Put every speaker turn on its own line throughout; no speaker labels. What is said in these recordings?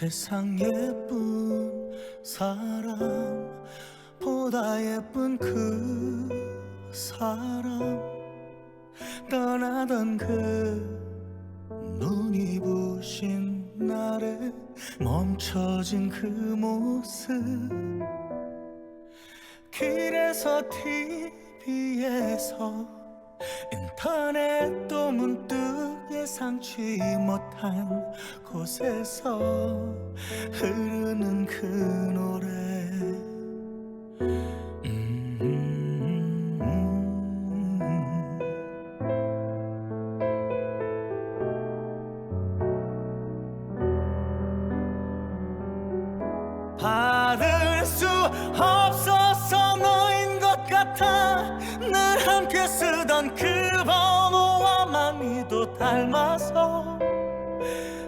세상 예쁜 사람보다 예쁜 그 사람 떠나던 그 눈이 부신 날에 멈춰진 그 모습 길에서 TV에서 인터넷도 문득 예상치 못한 곳에서 흐르는 그 노래 받을 수 없어서 너인 것 같아 늘 함께 쓰던 그 번호와 많이도 닮아서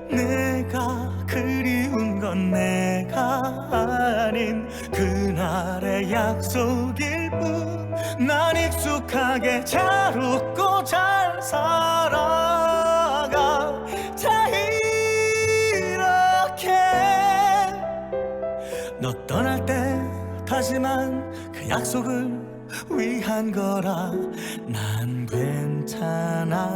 내가 그리운 건 내가 아닌 그날의 약속일 뿐 난 익숙하게 잘 웃고 잘 살아가 자 이렇게 너 떠날 때 다짐한 그 약속을 위한 거라 난 괜찮아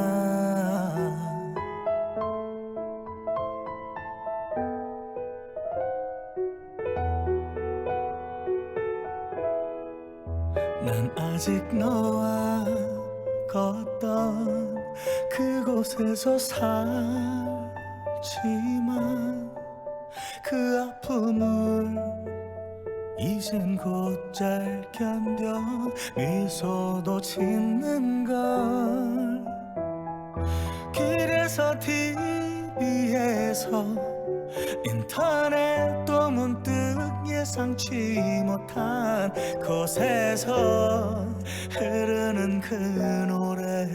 난 아직 너와 걷던 그곳에서 살지만 그 아픔을 이젠 곧잘 견뎌 미소도 짓는 걸 길에서 TV에서 인터넷도 문득 예상치 못한 곳에서 흐르는 그 노래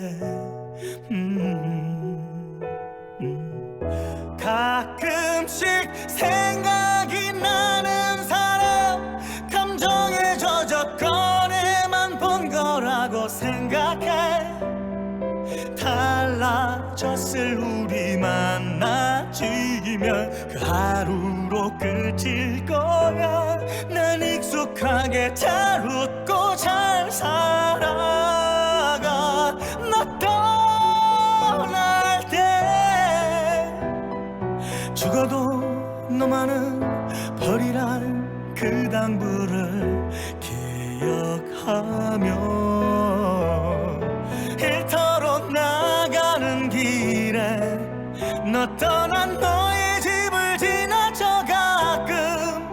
가끔씩 생각이 나는 사람 감정에 젖어 꺼내만 본 거라고 생각해 달라졌을 우리 만나지면 그 하루로 끝일 거야 난 익숙하게 잘 웃고 잘 살아가 너 떠날 때 죽어도 너만은 버리랄 그 당부를 기억하며 일터로 나가는 길에 너 떠난 너의 집을 지나쳐 가끔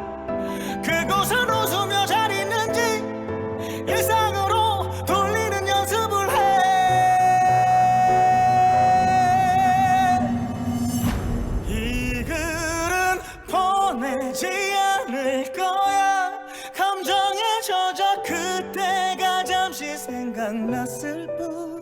그곳은 웃으며 잘 있는지 일상으로 돌리는 연습을 해 이 글은 보내지 않을 거야 감정에 젖어 그때가 잠시 생각났을 뿐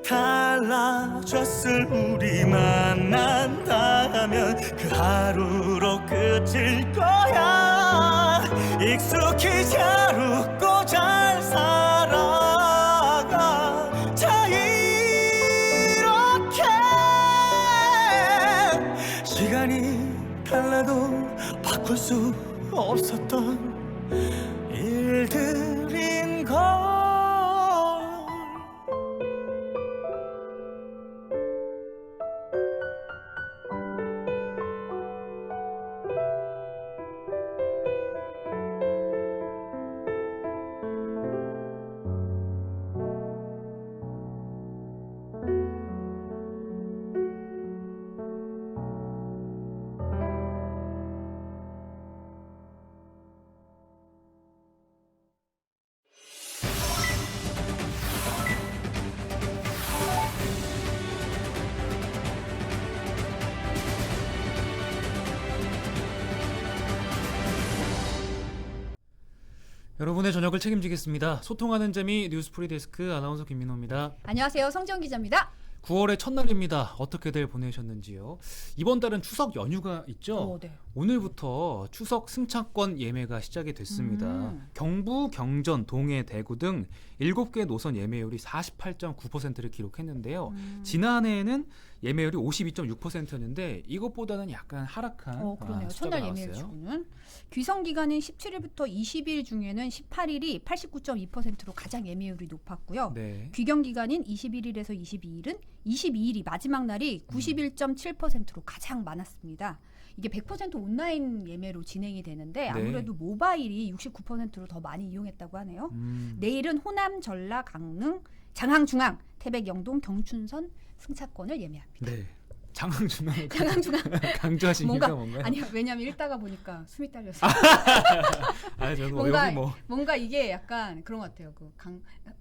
달라졌을 우리 만난다면 그 하루로 끝일 거야 익숙히 잘 웃고 잘 살아가 자 이렇게 시간이 달라도 바꿀 수 없었던 일들인 걸
여러분의 저녁을 책임지겠습니다. 소통하는 재미 뉴스프리 데스크 아나운서 김민호입니다.
안녕하세요. 성지영 기자입니다.
9월의 첫날입니다. 어떻게들 보내셨는지요? 이번 달은 추석 연휴가 있죠?
네.
오늘부터 추석 승차권 예매가 시작이 됐습니다. 경부, 경전, 동해, 대구 등 7개 노선 예매율이 48.9%를 기록했는데요. 지난해에는 예매율이 52.6%였는데 이것보다는 약간 하락한
그러네요.
숫자가
첫날 예매율
나왔어요.
치고는 귀성 기간인 17일부터 20일 중에는 18일이 89.2%로 가장 예매율이 높았고요.
네.
귀경 기간인 21일에서 22일은 22일이 마지막 날이 91.7%로 가장 많았습니다. 이게 100% 온라인 예매로 진행이 되는데 아무래도 모바일이 69%로 더 많이 이용했다고 하네요. 내일은 호남, 전라, 강릉, 장항, 중앙, 태백, 영동, 경춘선 승차권을 예매합니다.
네. 장항 중앙
장항
강조하신 이유가
뭔가
뭔가요?
아니요, 왜냐면 읽다가 보니까 숨이 딸렸어요.
저는
뭔가
여기 뭐
뭔가 이게 약간 그런 것 같아요. 그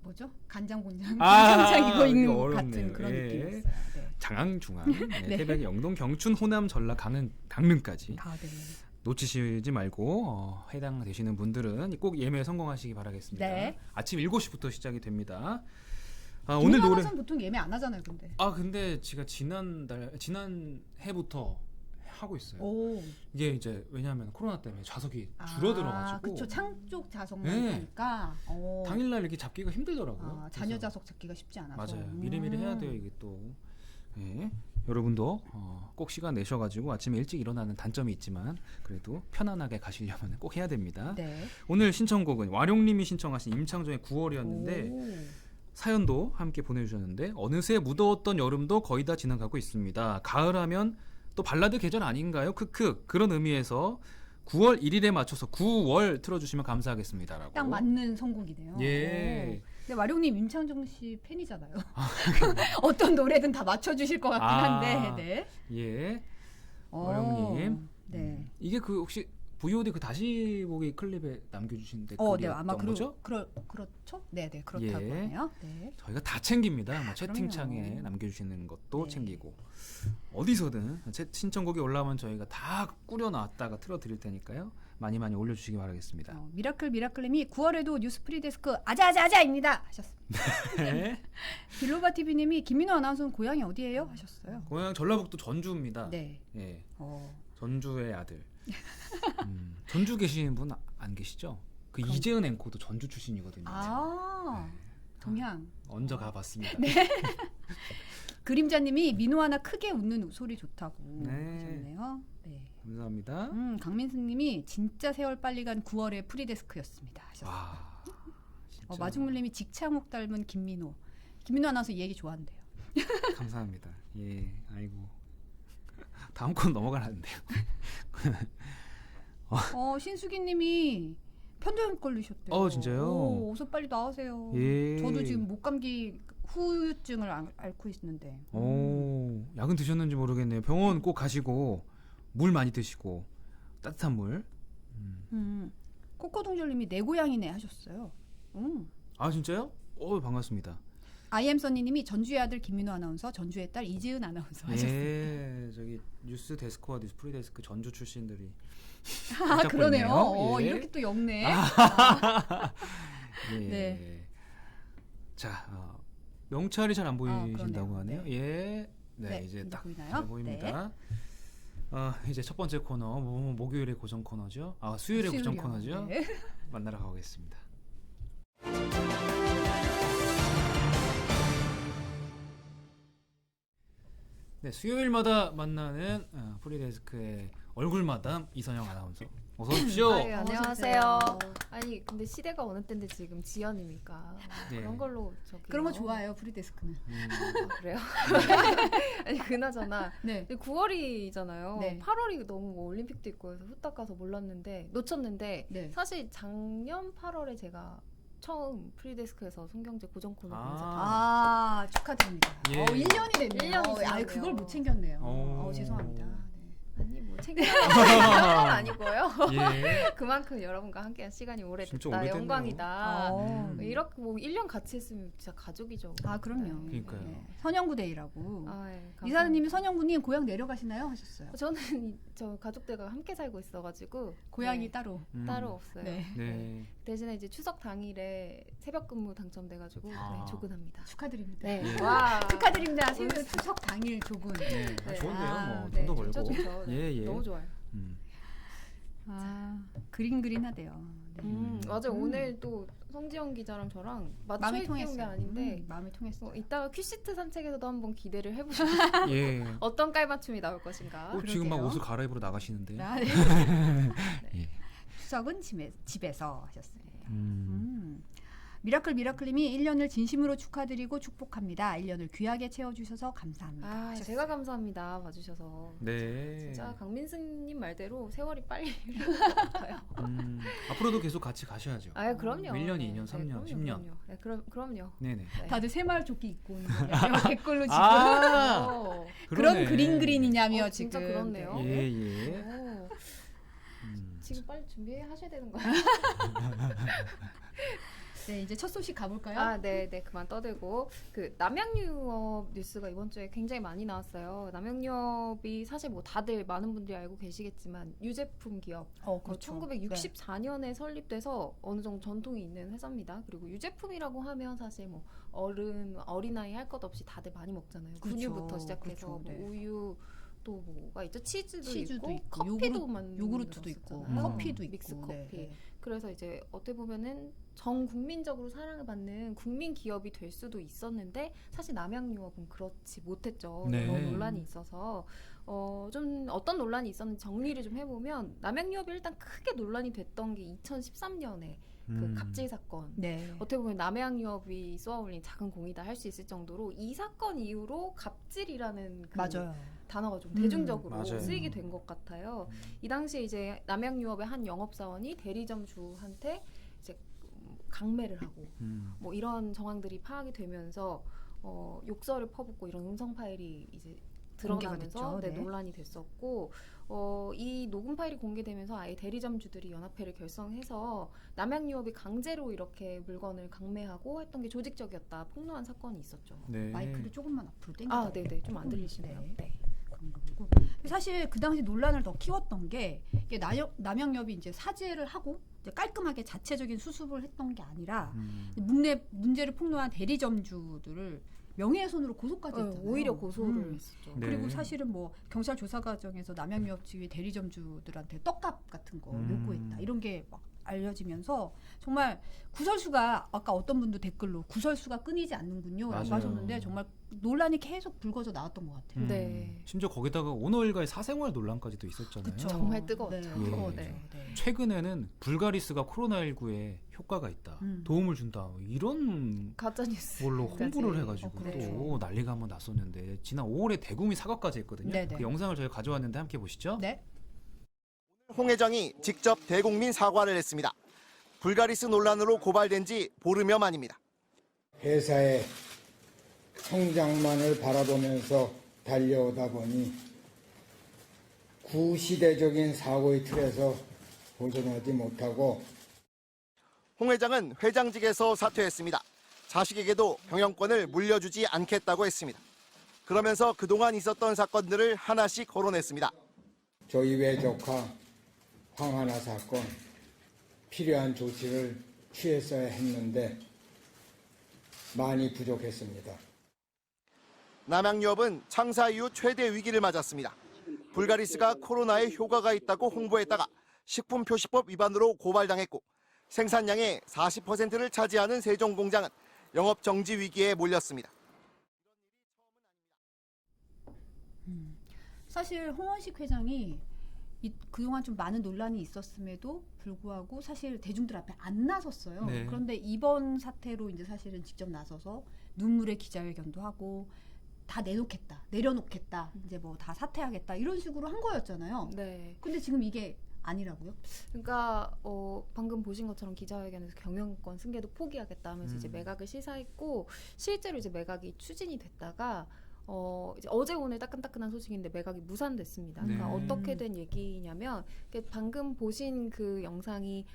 뭐죠? 간장곤장
아,
간장이고 있는
이거
것
어렵네요.
같은 그런
예.
느낌이었어요. 네.
장항 중앙,
네.
태백, 영동, 경춘, 호남, 전라, 강릉까지
다 네.
놓치시지 말고 해당되시는 분들은 꼭 예매에 성공하시기 바라겠습니다.
네.
아침 7시부터 시작이 됩니다.
오늘 노래 보통 예매 안 하잖아요, 근데.
근데 제가 지난 해부터 하고 있어요.
오.
이게 이제 왜냐하면 코로나 때문에 좌석이 줄어들어가지고
그쵸. 창 쪽 좌석만
네.
하니까.
당일날 이렇게 잡기가 힘들더라고요.
자녀
그래서
좌석 잡기가 쉽지 않아서.
맞아요. 미리미리 해야 돼요, 이게 또. 네. 여러분도 꼭 시간 내셔가지고 아침에 일찍 일어나는 단점이 있지만 그래도 편안하게 가시려면 꼭 해야 됩니다.
네.
오늘 신청곡은 와룡님이 신청하신 임창정의 9월이었는데 사연도 함께 보내주셨는데 어느새 무더웠던 여름도 거의 다 지나가고 있습니다. 가을하면 또 발라드 계절 아닌가요? 크크. 그런 의미에서 9월 1일에 맞춰서 9월 틀어주시면 감사하겠습니다.
딱 맞는 선곡이네요.
예.
근데 와룡님 임창정 씨 팬이잖아요. 어떤 노래든 다 맞춰주실 것 같긴 한데. 네.
예. 와룡님.
네.
이게 그 혹시 VOD 그 다시 보기 클립에 남겨주신 댓글이었던
네, 아마
거죠?
그렇죠? 네, 그렇다고
예.
하네요. 네.
저희가 다 챙깁니다. 뭐
그럼요.
채팅창에 남겨주시는 것도
네.
챙기고 어디서든 신청곡이 올라오면 저희가 다 꾸려놨다가 틀어드릴 테니까요. 많이 올려주시기 바라겠습니다.
미라클님이 9월에도 뉴스 프리데스크 아자아자아자입니다 하셨습니다.
네.
빌로바 TV님이 김민호 아나운서는 고향이 어디예요 하셨어요.
고향 전라북도 전주입니다.
네.
예. 전주의 아들. 전주 계시는 분 안 계시죠? 그 이재은 앵커도 전주 출신이거든요.
동향.
얹어 가봤습니다.
네. 그림자님이 민호 하나 크게 웃는 소리 좋다고
네.
하셨네요. 네.
감사합니다.
강민수님이 진짜 세월 빨리 간 9월의 프리데스크였습니다 하셨어요.
진짜.
마중물님이 직창욱 닮은 김민호 아나운서 이 얘기 좋아한대요.
감사합니다. 예, 아이고 다음 건 넘어가라는데요.
신수기님이 편도염 걸리셨대요.
진짜요?
어서 빨리 나으세요.
예.
저도 지금 목감기 후유증을 앓고 있는데.
약은 드셨는지 모르겠네요. 병원 꼭 가시고 물 많이 드시고 따뜻한 물.
코코동절님이 내 고향이네 하셨어요.
진짜요? 반갑습니다.
아이엠서니님이 전주의 아들 김민호 아나운서, 전주의 딸 이지은 아나운서 하셨어요.
예, 저기 뉴스 데스크와 뉴스 프리데스크 전주 출신들이.
그러네요.
예.
이렇게 또 엮네.
예.
네.
자, 명찰이 잘 안 보이신다고
그러네요.
하네요.
네.
예.
네,
이제
이제
딱
보이나요?
잘 보입니다. 이제 첫 번째 코너, 목요일의 고정 코너죠. 수요일의 고정 코너죠.
네.
만나러 가보겠습니다. 네, 수요일마다 만나는 프리데스크의 얼굴마담 이선영 아나운서. 어서 오십시오.
안녕하세요. 아니 근데 시대가 어느 때인데 지금 지연입니까?
네.
그런 걸로
그런 거 좋아해요, 프리데스크는.
그래요? 아니 그나저나
네.
9월이잖아요.
네.
8월이 너무 올림픽도 있고 해서 후딱 가서 놓쳤는데
네.
사실 작년 8월에 제가 처음 프리데스크에서 손경제 고정 코너 보면서
축하드립니다.
예.
1년이 됐네요.
1년이 지났네요.
그걸 못 챙겼네요. 죄송합니다. 네.
아니 뭐 챙겨야 건 아니고요.
예.
그만큼 여러분과 함께한 시간이
진짜
오래됐다.
오래됐네요.
영광이다.
이렇게
이렇게 뭐 1년 같이 했으면 진짜 가족이죠.
그럼요.
그러니까요.
네. 선영구데이라고.
네,
이사님이 선영구님 고향 내려가시나요? 하셨어요.
저는 저 가족들과 함께 살고 있어가지고
고향이
네,
따로.
따로 없어요.
네.
네.
대신에 이제 추석 당일에 새벽 근무 당첨돼가지고 네, 조근합니다.
축하드립니다.
네.
예.
와.
축하드립니다. 추석 당일 조군.
네.
네.
좋은데요. 뭐
네,
돈도 벌고.
좋죠, 좋죠. 네.
예, 예.
너무 좋아요.
그린그린하대요. 네.
맞아요. 오늘 또 성지영 기자랑 저랑 맞춰
마음이
있던 게
통했어요.
아닌데
마음이 통했어.
이따가 퀴시트 산책에서도 한번 기대를 해보시죠.
예.
어떤 깔맞춤이 나올 것인가.
지금 막
그러게요.
옷을 갈아입으러 나가시는데.
아, 네.
예.
추석은 집에서 하셨습니다. 미라클님이 1년을 진심으로 축하드리고 축복합니다. 1년을 귀하게 채워주셔서 감사합니다. 하셨어요.
제가 감사합니다. 봐주셔서.
네.
진짜 강민수님 말대로 세월이 빨리 가요.
앞으로도 계속 같이 가셔야죠.
그럼요.
1년, 2년, 3년,
그럼요,
10년.
그럼요. 네, 그럼요.
네네.
네.
다들 새마을 조끼 입고 오는 거예요. 댓글로 지금
아,
그런 그린이냐며
진짜
지금.
그렇네요.
예, 예.
오, 지금 빨리 준비하셔야 되는 거예요.
네, 이제 첫 소식 가볼까요?
네, 그만 떠들고 그 남양유업 뉴스가 이번 주에 굉장히 많이 나왔어요. 남양유업이 사실 뭐 다들 많은 분들이 알고 계시겠지만 유제품 기업.
그렇죠.
1964년에 설립돼서 어느 정도 전통이 있는 회사입니다. 그리고 유제품이라고 하면 사실 뭐 어린아이 할 것 없이 다들 많이 먹잖아요.
그렇죠.
분유부터 시작해서
그렇죠. 네.
뭐 우유 또 뭐가 있죠? 치즈도
치즈도
있고
있고,
커피도 만들었었잖아요.
요구르트도 있고 커피도 있고
믹스 커피.
네.
그래서 이제 어떻게 보면은 전 국민적으로 사랑을 받는 국민 기업이 될 수도 있었는데 사실 남양유업은 그렇지 못했죠.
네.
여러 논란이 있어서 좀 어떤 논란이 있었는지 정리를 좀 해보면 남양유업이 일단 크게 논란이 됐던 게 2013년에 그 갑질 사건.
네.
어떻게 보면 남양유업이 쏘아올린 작은 공이다 할 수 있을 정도로 이 사건 이후로 갑질이라는 그
맞아요.
단어가 좀 대중적으로
맞아요.
쓰이게 된 것 같아요. 이 당시에 이제 남양유업의 한 영업사원이 대리점주한테 이제 강매를 하고 뭐 이런 정황들이 파악이 되면서 욕설을 퍼붓고 이런 음성 파일이 이제 드러나면서
됐죠. 네.
논란이 됐었고 이 녹음 파일이 공개되면서 아예 대리점주들이 연합회를 결성해서 남양유업이 강제로 이렇게 물건을 강매하고 했던 게 조직적이었다 폭로한 사건이 있었죠.
네.
마이크를 조금만 앞으로 당겨.
네네 좀 안 들리시네요. 네.
그런 거고. 사실 그 당시 논란을 더 키웠던 게 이게 남양유업이 이제 사죄를 하고 이제 깔끔하게 자체적인 수습을 했던 게 아니라 문제를 폭로한 대리점주들을 명예훼손으로 고소까지 했잖아요.
오히려 고소를 했었죠.
네.
그리고 사실은 뭐 경찰 조사 과정에서 남양유업 측의 대리점주들한테 떡값 같은 거 요구했다 이런 게 막 알려지면서 정말 구설수가 아까 어떤 분도 댓글로 구설수가 끊이지 않는군요 라고
맞아요.
하셨는데 정말 논란이 계속 불거져 나왔던 것 같아요.
네.
심지어 거기다가 오너 일가의 사생활 논란까지도 있었잖아요.
그쵸.
정말 뜨거웠죠.
네, 뜨거웠죠.
예.
네.
최근에는 불가리스가 코로나19에 효과가 있다, 도움을 준다 이런
가짜 뉴스
걸로 홍보를 해가지고
그렇죠.
또 난리가 한번 났었는데 지난 5월에 대구미 사과까지 했거든요.
네네.
그 영상을 저희가 가져왔는데 함께 보시죠.
네.
홍 회장이 직접 대국민 사과를 했습니다. 불가리스 논란으로 고발된 지 보름여 만입니다.
회사의 성장만을 바라보면서 달려오다 보니 구시대적인 사고의 틀에서 벗어나지 못하고
홍 회장은 회장직에서 사퇴했습니다. 자식에게도 경영권을 물려주지 않겠다고 했습니다. 그러면서 그동안 있었던 사건들을 하나씩 거론했습니다.
저희 외조카 황하나 사건 필요한 조치를 취했어야 했는데 많이 부족했습니다.
남양유업은 창사 이후 최대 위기를 맞았습니다. 불가리스가 코로나에 효과가 있다고 홍보했다가 식품표시법 위반으로 고발당했고 생산량의 40%를 차지하는 세종공장은 영업정지 위기에 몰렸습니다.
사실 홍원식 회장이 그동안 좀 많은 논란이 있었음에도 불구하고 사실 대중들 앞에 안 나섰어요.
네.
그런데 이번 사태로 이제 사실은 직접 나서서 눈물의 기자회견도 하고 다 내려놓겠다, 이제 뭐 다 사퇴하겠다 이런 식으로 한 거였잖아요.
네.
근데 지금 이게 아니라고요?
그러니까 방금 보신 것처럼 기자회견에서 경영권 승계도 포기하겠다 하면서 이제 매각을 시사했고 실제로 이제 매각이 추진이 됐다가 이제 어제 오늘 따끈따끈한 소식인데 매각이 무산됐습니다. 그러니까
네.
어떻게 된 얘기냐면 방금 보신 그 영상이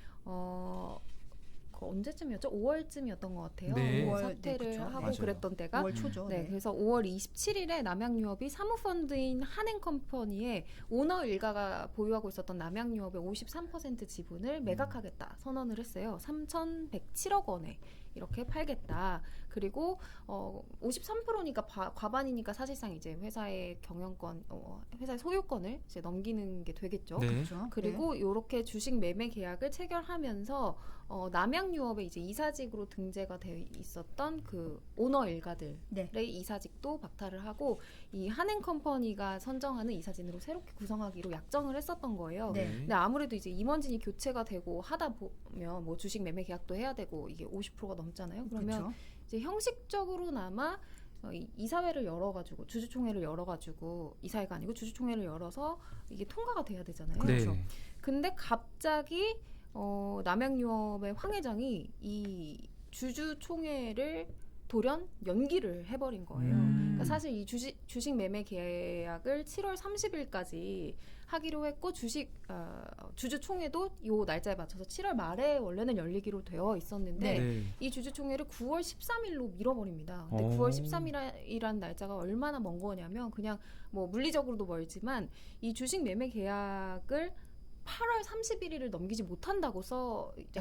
그 언제쯤이었죠? 5월쯤이었던 것 같아요.
네.
5월,
사퇴를
네, 그쵸.
하고
맞아요.
그랬던 때가
5월 초죠.
네, 그래서 5월 27일에 남양유업이 사무펀드인 한행컴퍼니의 오너 일가가 보유하고 있었던 남양유업의 53% 지분을 매각하겠다 선언을 했어요. 3,107억 원에 이렇게 팔겠다. 그리고 53%니까 과반이니까 사실상 이제 회사의 경영권, 회사의 소유권을 이제 넘기는 게 되겠죠.
네.
그렇죠.
그리고 이렇게 주식 매매 계약을 체결하면서 남양유업의 이제 이사직으로 등재가 되어 있었던 그 오너 일가들의
네.
이사직도 박탈을 하고 이 한행컴퍼니가 선정하는 이사진으로 새롭게 구성하기로 약정을 했었던 거예요.
네.
근데 아무래도 이제 임원진이 교체가 되고 하다 보면 뭐 주식 매매 계약도 해야 되고 이게 50%가 넘잖아요. 그러면
그렇죠.
이제 형식적으로나마 이사회를 열어가지고 주주총회를 열어가지고 이사회가 아니고 주주총회를 열어서 이게 통과가 돼야 되잖아요.
네.
그렇죠.
근데 갑자기 남양유업의 황 회장이 이 주주총회를 돌연 연기를 해버린 거예요. 그러니까 사실 이 주식 매매 계약을 7월 30일까지 하기로 했고 주주총회도 이 날짜에 맞춰서 7월 말에 원래는 열리기로 되어 있었는데
네.
이 주주총회를 9월 13일로 밀어버립니다. 근데
오.
9월 13일이란 날짜가 얼마나 먼 거냐면 그냥 뭐 물리적으로도 멀지만 이 주식 매매 계약을 8월 31일을 넘기지 못한다고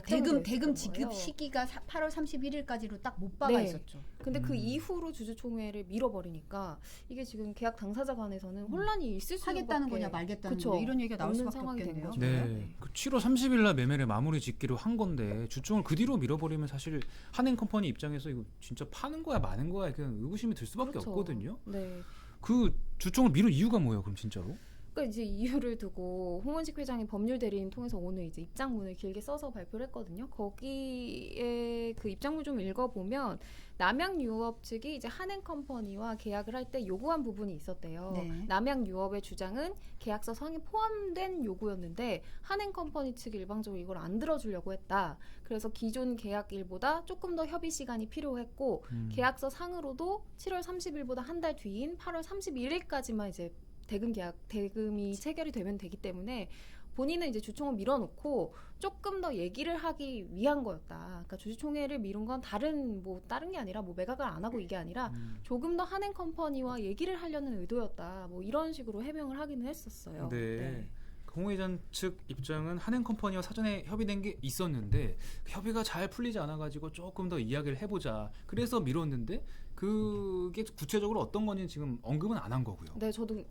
대금 지급 시기가 8월 31일까지로 딱 못 박아
네.
있었죠.
근데 그 이후로 주주총회를 밀어버리니까 이게 지금 계약 당사자 간에서는 혼란이 있을 수밖에
하겠다는 거냐 말겠다는
그쵸.
거냐 이런 얘기가 나올
없는
수밖에
상황이 된
없겠네요.
거죠.
네. 그 7월 30일 날 매매를 마무리 짓기로 한 건데 주총을 그 뒤로 밀어버리면 사실 한행컴퍼니 입장에서 이거 진짜 파는 거야 마는 거야 그냥 의구심이 들 수밖에
그렇죠.
없거든요.
네.
그 주총을 미룰 이유가 뭐예요, 그럼 진짜로?
그러니까 이제 이유를 두고 홍원식 회장이 법률 대리인 통해서 오늘 이제 입장문을 길게 써서 발표를 했거든요. 거기에 그 입장문 좀 읽어보면 남양유업 측이 이제 한행컴퍼니와 계약을 할 때 요구한 부분이 있었대요.
네.
남양유업의 주장은 계약서 상에 포함된 요구였는데 한행컴퍼니 측이 일방적으로 이걸 안 들어주려고 했다. 그래서 기존 계약일보다 조금 더 협의 시간이 필요했고 계약서 상으로도 7월 30일보다 한 달 뒤인 8월 31일까지만 이제 대금이 체결이 되면 되기 때문에 본인은 이제 주총을 밀어놓고 조금 더 얘기를 하기 위한 거였다. 그러니까 주주총회를 미룬 건 다른 게 아니라 뭐 매각을 안 하고 이게 아니라 조금 더 한행컴퍼니와 얘기를 하려는 의도였다. 뭐 이런 식으로 해명을 하기는 했었어요.
네. 홍 회장 측 입장은 한행컴퍼니와 사전에 협의된 게 있었는데 그 협의가 잘 풀리지 않아가지고 조금 더 이야기를 해보자. 그래서 미뤘는데 그게 구체적으로 어떤 건지 지금 언급은 안 한 거고요.
네, 저도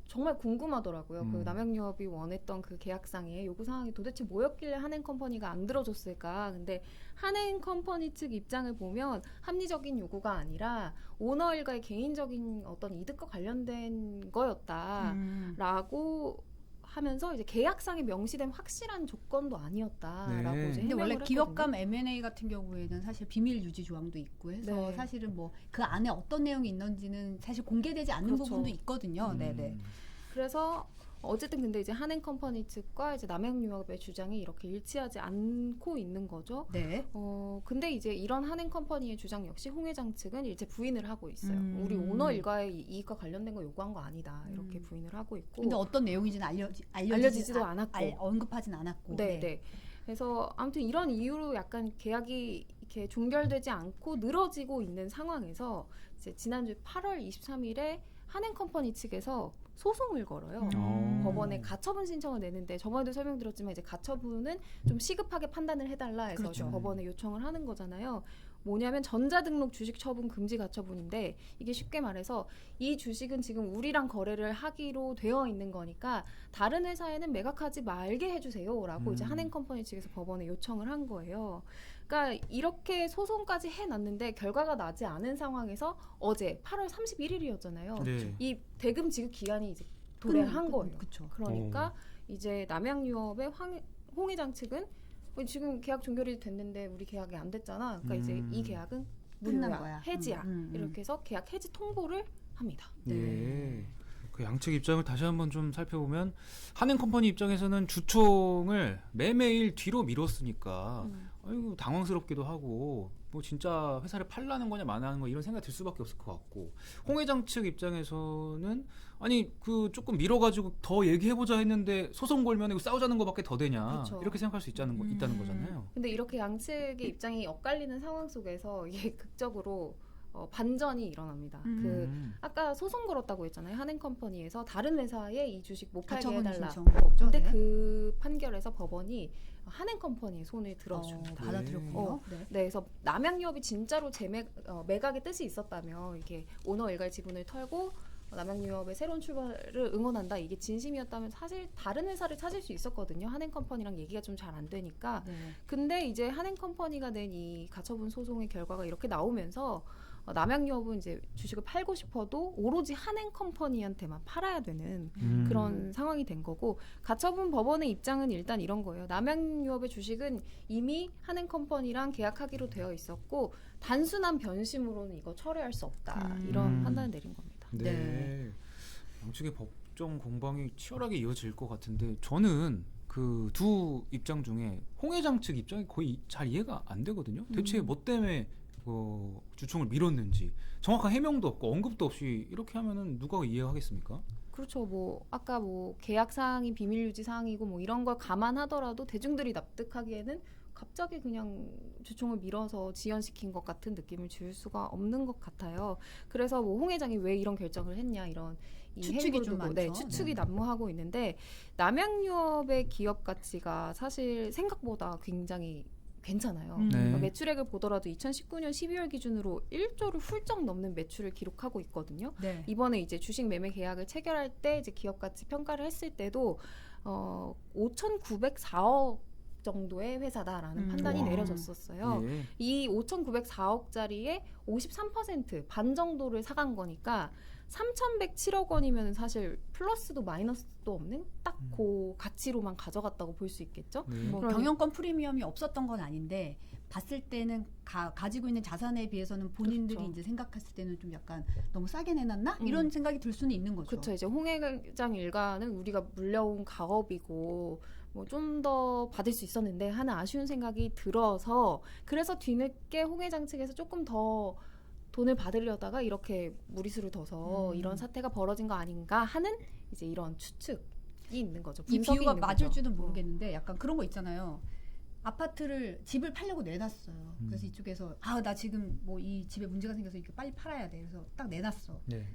정말 궁금하더라고요. 그 남양유업이 원했던 그 계약상의 요구 사항이 도대체 뭐였길래 한행컴퍼니가 안 들어줬을까? 근데 한행컴퍼니 측 입장을 보면 합리적인 요구가 아니라 오너 일가의 개인적인 어떤 이득과 관련된 거였다라고 하면서 이제 계약상에 명시된 확실한 조건도 아니었다라고
네.
이제
근데
해명을
원래
했거든요.
기업 간 M&A 같은 경우에는 사실 비밀 유지 조항도 있고 해서
네.
사실은 뭐 그 안에 어떤 내용이 있는지는 사실 공개되지 않는
그렇죠.
부분도 있거든요. 네네.
그래서 어쨌든 근데 이제 한행컴퍼니 측과 이제 남양유업의 주장이 이렇게 일치하지 않고 있는 거죠.
네.
근데 이제 이런 한행컴퍼니의 주장 역시 홍 회장 측은 이제 부인을 하고 있어요. 우리
음.
오너 일가의 이익과 관련된 거 요구한 거 아니다. 이렇게 부인을 하고 있고.
근데 어떤 내용인지는
알려지지도 않았고.
언급하진 않았고.
네, 네. 그래서 아무튼 이런 이유로 약간 계약이 이렇게 종결되지 않고 늘어지고 있는 상황에서 이제 지난주 8월 23일에 한행컴퍼니 측에서 소송을 걸어요. 법원에 가처분 신청을 내는데 저번에도 설명드렸지만 이제 가처분은 좀 시급하게 판단을 해달라 해서
그렇죠.
이제 법원에 요청을 하는 거잖아요. 뭐냐면 전자등록 주식 처분 금지 가처분인데 이게 쉽게 말해서 이 주식은 지금 우리랑 거래를 하기로 되어 있는 거니까 다른 회사에는 매각하지 말게 해주세요라고 이제 한행컴퍼니 측에서 법원에 요청을 한 거예요. 그러니까 이렇게 소송까지 해놨는데 결과가 나지 않은 상황에서 어제 8월 31일이었잖아요.
네.
이 대금 지급 기한이 이제 도래한 거예요.
그렇죠.
그러니까 이제 남양유업의 홍 회장 측은 지금 계약 종결이 됐는데 우리 계약이 안 됐잖아. 그러니까 이제 이 계약은
끝난
무효야,
거야.
해지야. 이렇게 해서 계약 해지 통보를 합니다.
네. 그 양측 입장을 다시 한번 좀 살펴보면 한행컴퍼니 입장에서는 주총을 매매일 뒤로 미뤘으니까 아이고 당황스럽기도 하고 뭐 진짜 회사를 팔라는 거냐 마나는 거 이런 생각이 들 수밖에 없을 것 같고 홍 회장 측 입장에서는 아니 그 조금 미뤄가지고 더 얘기해보자 했는데 소송 걸면 이거 싸우자는 거밖에 더 되냐
그렇죠.
이렇게 생각할 수 있다는 거잖아요.
근데 이렇게 양측의 입장이 엇갈리는 상황 속에서 이게 극적으로 반전이 일어납니다. 그 아까 소송 걸었다고 했잖아요. 한행컴퍼니에서 다른 회사에 이 주식 못 팔게
가처분
해달라.
신청한 거죠.
근데
네.
그 판결에서 법원이 한행컴퍼니의 손을 들어줍니다.
받아들였군요. 네.
네, 그래서 남양유업이 진짜로 매각의 뜻이 있었다면 이렇게 오너 일갈 지분을 털고 남양유업의 새로운 출발을 응원한다. 이게 진심이었다면 사실 다른 회사를 찾을 수 있었거든요. 한행컴퍼니랑 얘기가 좀 잘 안 되니까.
네.
근데 이제 한행컴퍼니가 낸 이 가처분 소송의 결과가 이렇게 나오면서 남양유업은 이제 주식을 팔고 싶어도 오로지 한행컴퍼니한테만 팔아야 되는 그런 상황이 된 거고 가처분 법원의 입장은 일단 이런 거예요. 남양유업의 주식은 이미 한행컴퍼니랑 계약하기로 되어 있었고 단순한 변심으로는 이거 철회할 수 없다. 이런 판단을 내린 겁니다.
네.
네.
양측의 법정 공방이 치열하게 이어질 것 같은데 저는 그 두 입장 중에 홍 회장 측 입장이 거의 잘 이해가 안 되거든요. 대체 뭐 때문에 주총을 미뤘는지 정확한 해명도 없고 언급도 없이 이렇게 하면은 누가 이해하겠습니까?
그렇죠. 뭐 아까 뭐 계약 사항이 비밀 유지 사항이고 뭐 이런 걸 감안하더라도 대중들이 납득하기에는 갑자기 그냥 주총을 밀어서 지연시킨 것 같은 느낌을 줄 수가 없는 것 같아요. 그래서 뭐 홍 회장이 왜 이런 결정을 했냐 이런 이
추측이 좀
행보도
많죠.
추측이 난무하고 있는데 남양유업의 기업 가치가 사실 생각보다 굉장히 괜찮아요.
네.
그러니까 매출액을 보더라도 2019년 12월 기준으로 1조를 훌쩍 넘는 매출을 기록하고 있거든요.
네.
이번에 이제 주식 매매 계약을 체결할 때 이제 기업 가치 평가를 했을 때도 5,904억 정도의 회사다라는 판단이
와.
내려졌었어요.
예.
이 5,904억짜리의 53% 반 정도를 사간 거니까 3,107억 원이면 사실 플러스도 마이너스도 없는 딱 그 가치로만 가져갔다고 볼 수 있겠죠.
네.
뭐
그러니-
경영권 프리미엄이 없었던 건 아닌데 봤을 때는 가지고 있는 자산에 비해서는 본인들이
그렇죠.
이제 생각했을 때는 좀 약간 너무 싸게 내놨나 이런 생각이 들 수는 있는 거죠.
그렇죠. 이제 홍 회장 일가는 우리가 물려온 가업이고 뭐 좀 더 받을 수 있었는데 하는 아쉬운 생각이 들어서 그래서 뒤늦게 홍 회장 측에서 조금 더 돈을 받으려다가 이렇게 무리수를 둬서 이런 사태가 벌어진 거 아닌가 하는 이제 이런 추측이 있는 거죠.
이
분석이
비유가
있는
맞을
거죠.
줄은 모르겠는데 약간 그런 거 있잖아요. 집을 팔려고 내놨어요. 그래서 이쪽에서 나 지금 뭐 이 집에 문제가 생겨서 이렇게 빨리 팔아야 돼. 그래서 딱 내놨어.
네.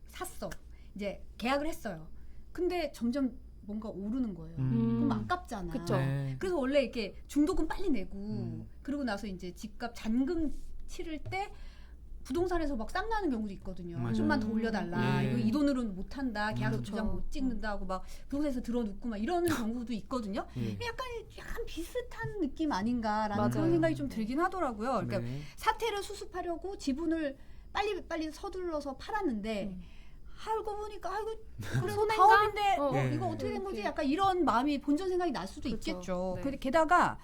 샀어. 이제 계약을 했어요. 근데 점점 뭔가 오르는 거예요.
음.
그럼 아깝잖아.
그쵸.
네.
그래서 원래 이렇게 중도금 빨리 내고 그러고 나서 이제 집값 잔금 치를 때 부동산에서 막 쌈나는 경우도 있거든요.
맞아요.
좀만 더 올려달라.
예.
이거 이 돈으로는 못 한다. 계약서
그렇죠.
2장 못 찍는다고 막 부동산에서 들어눕고 막 이러는 경우도 있거든요.
예.
약간 비슷한 느낌 아닌가라는
맞아요.
그런 생각이 좀 들긴 하더라고요. 그러니까
네.
사태를 수습하려고 지분을 빨리 서둘러서 팔았는데 알고 보니까 그래도
손해인가?
가업인데
예.
이거 어떻게 된 거지?
이렇게.
약간 이런 마음이 본전 생각이 날 수도
그렇죠.
있겠죠.
네.
근데 게다가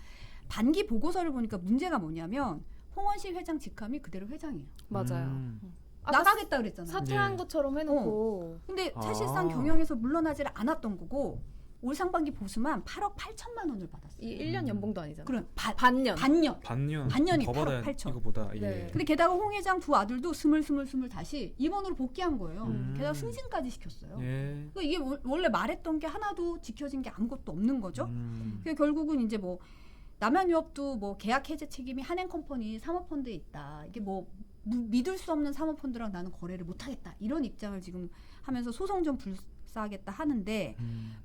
반기 보고서를 보니까 문제가 뭐냐면 홍원식 회장 직함이 그대로 회장이에요.
맞아요.
나가겠다 그랬잖아요.
사퇴한
예.
것처럼 해놓고
근데
아.
사실상 경영에서 물러나지를 않았던 거고 올 상반기 보수만 8억 8천만 원을 받았어요.
이 1년 연봉도 아니잖아요.
그럼
반년.
반년이
더
8억
받아야
8천.
이거보다 예.
네.
근데 게다가 홍 회장 두 아들도 스물 다시 임원으로 복귀한 거예요.
음.
게다가 승진까지 시켰어요.
예.
그러니까 이게 원래 말했던 게 하나도 지켜진 게 아무것도 없는 거죠.
음.
그래서 결국은 이제 뭐 남양유업도 뭐 계약 해제 책임이 한행컴퍼니 사모펀드에 있다. 이게 뭐 믿을 수 없는 사모펀드랑 나는 거래를 못하겠다. 이런 입장을 지금 하면서 소송 좀 불사하겠다 하는데